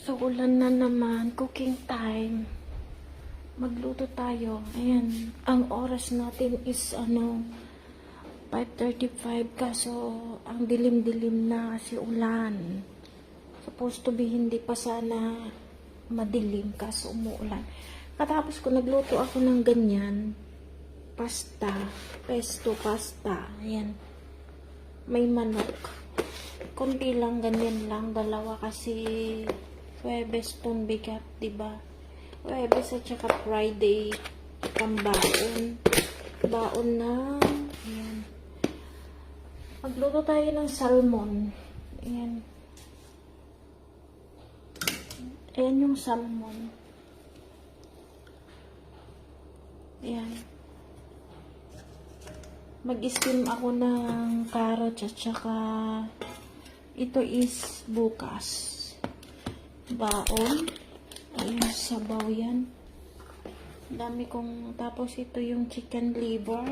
So, ulan na naman. Cooking time. Magluto tayo. Ayan. Ang oras natin is, 5:35. Kaso, ang dilim-dilim na kasi ulan. Supposed to be, hindi pa sana madilim. Kaso, umuulan. Katapos ko, nagluto ako ng ganyan. Pasta. Pesto pasta. Ayan. May manok. Kunti lang, ganyan lang. Dalawa kasi Huwebes tong bigat, diba? Huwebes at saka Friday pambaon. Baon na. Ayan. Magluto tayo ng salmon. Ayan. Ayan yung salmon. Ayan. Mag-steam ako ng carrots at saka ito is bukas. Baon. Ayun, sabaw yan. Dami kong, tapos ito yung chicken liver.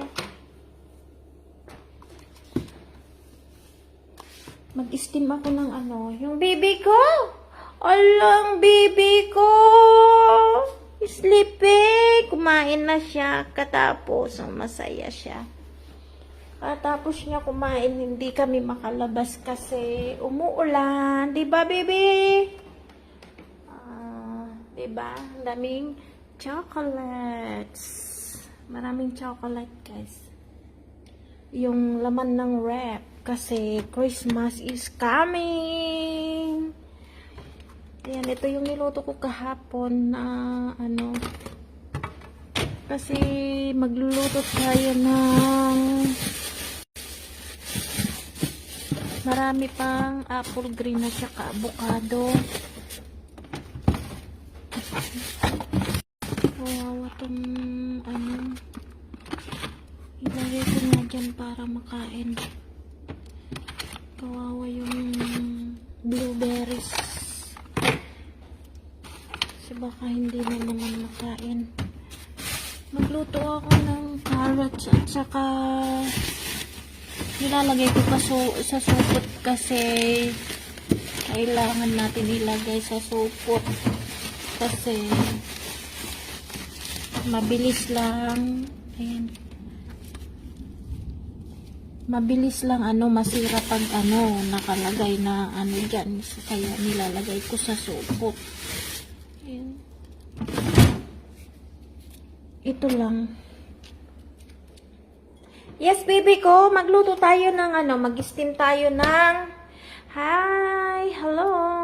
Mag-steam ako ng yung baby ko. Alang baby ko. Sleepy. Kumain na siya. Katapos, masaya siya. Katapos niya kumain, hindi kami makalabas kasi umuulan. Diba, baby? Diba? Ang daming chocolates. Maraming chocolate, guys. Yung laman ng wrap. Kasi Christmas is coming. Ayan, ito yung niluto ko kahapon na kasi magluluto tayo ng marami pang apple green at saka avocado. Kawawa tong ilagay ko nga dyan para makain. Kawawa yung blueberries kasi baka hindi na naman makain. Magluto ako ng carrots at saka nilalagay ko pa sa supot kasi kailangan natin ilagay sa supot kasi mabilis lang. Ayan. Mabilis lang masira pag nakalagay na dyan. So, kaya nilalagay ko sa supot. Ayan. Ito lang. Yes, baby ko. Magluto tayo ng mag-steam tayo ng hi, hello.